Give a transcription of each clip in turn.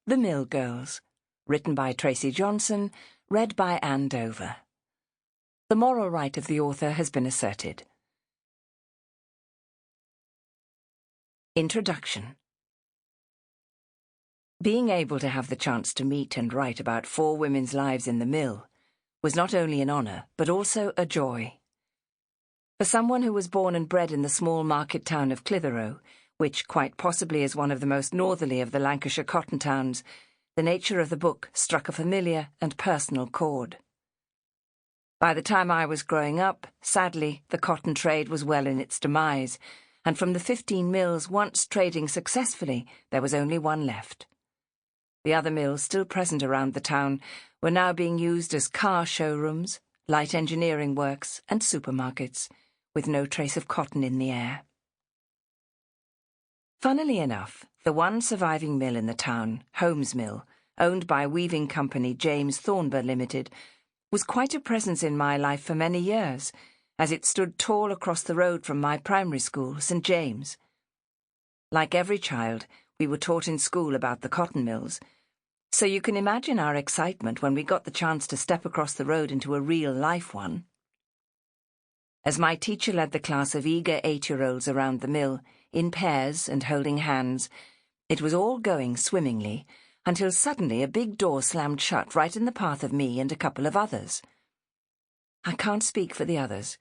The Mill Girls, written by Tracy Johnson, read by Anne Dover. The moral right of the author has been asserted. Introduction. Being able to have the chance to meet and write about 4 women's lives in the mill was not only an honour, but also a joy. For someone who was born and bred in the small market town of Clitheroe, which quite possibly is one of the most northerly of the Lancashire cotton towns, the nature of the book struck a familiar and personal chord. By the time I was growing up, sadly, the cotton trade was well in its demise, and from the 15 mills once trading successfully, there was only one left. The other mills still present around the town were now being used as car showrooms, light engineering works, and supermarkets, with no trace of cotton in the air. Funnily enough, the one surviving mill in the town, Holmes Mill, owned by weaving company James Thornber Limited, was quite a presence in my life for many years, as it stood tall across the road from my primary school, St. James. Like every child, we were taught in school about the cotton mills, so you can imagine our excitement when we got the chance to step across the road into a real-life one. As my teacher led the class of eager 8-year-olds around the mill, in pairs and holding hands, it was all going swimmingly, until suddenly a big door slammed shut right in the path of me and a couple of others. I can't speak for the others,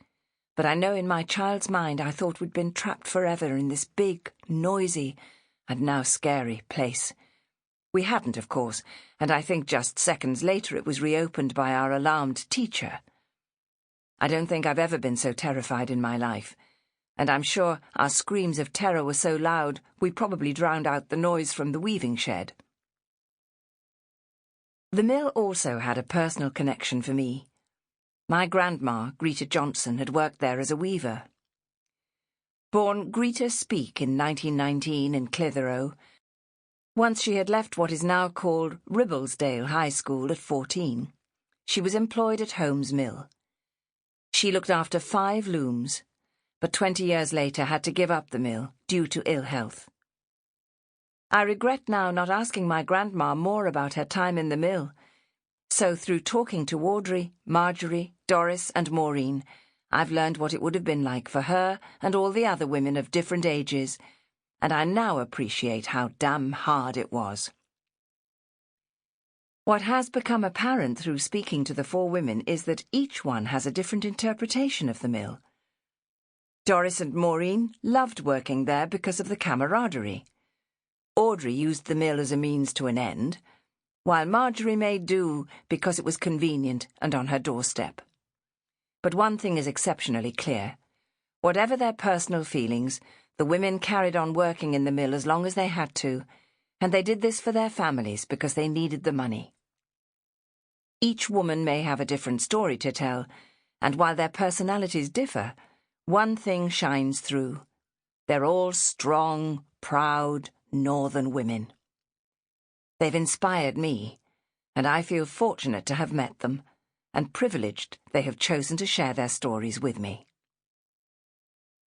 but I know in my child's mind I thought we'd been trapped forever in this big, noisy, and now scary place. We hadn't, of course, and I think just seconds later it was reopened by our alarmed teacher. I don't think I've ever been so terrified in my life, and I'm sure our screams of terror were so loud we probably drowned out the noise from the weaving shed. The mill also had a personal connection for me. My grandma, Greta Johnson, had worked there as a weaver. Born Greta Speak in 1919 in Clitheroe, once she had left what is now called Ribblesdale High School at 14, she was employed at Holmes Mill. She looked after 5 looms, but 20 years later had to give up the mill due to ill health. I regret now not asking my grandma more about her time in the mill, so through talking to Audrey, Marjorie, Doris and Maureen, I've learned what it would have been like for her and all the other women of different ages, and I now appreciate how damn hard it was. What has become apparent through speaking to the 4 women is that each one has a different interpretation of the mill. Doris and Maureen loved working there because of the camaraderie. Audrey used the mill as a means to an end, while Marjorie made do because it was convenient and on her doorstep. But one thing is exceptionally clear. Whatever their personal feelings, the women carried on working in the mill as long as they had to, and they did this for their families because they needed the money. Each woman may have a different story to tell, and while their personalities differ, one thing shines through. They're all strong, proud, northern women. They've inspired me, and I feel fortunate to have met them, and privileged they have chosen to share their stories with me.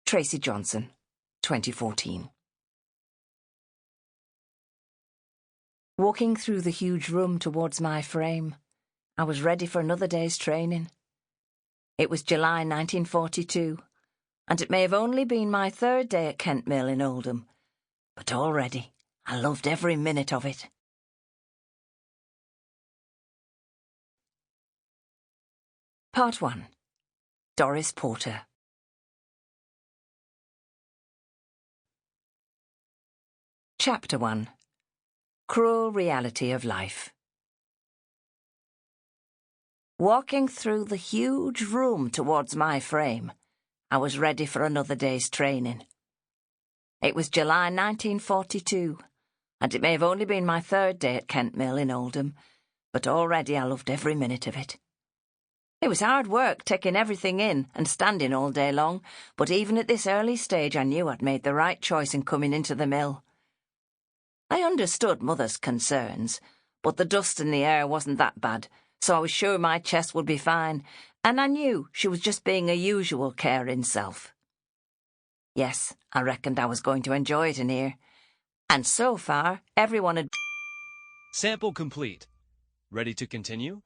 Tracy Johnson, 2014. Walking through the huge room towards my frame, I was ready for another day's training. It was July 1942, and it may have only been my 3rd day at Kent Mill in Oldham, but already I loved every minute of it. Part 1. Doris Porter. Chapter 1. Cruel Reality of Life. Walking through the huge room towards my frame, I was ready for another day's training. It was July 1942, and it may have only been my 3rd day at Kent Mill in Oldham, but already I loved every minute of it. It was hard work taking everything in and standing all day long, but even at this early stage I knew I'd made the right choice in coming into the mill. I understood Mother's concerns, but the dust in the air wasn't that bad, so I was sure my chest would be fine, and I knew she was just being a usual caring self. Yes, I reckoned I was going to enjoy it in here, and so far everyone had... Sample complete. Ready to continue?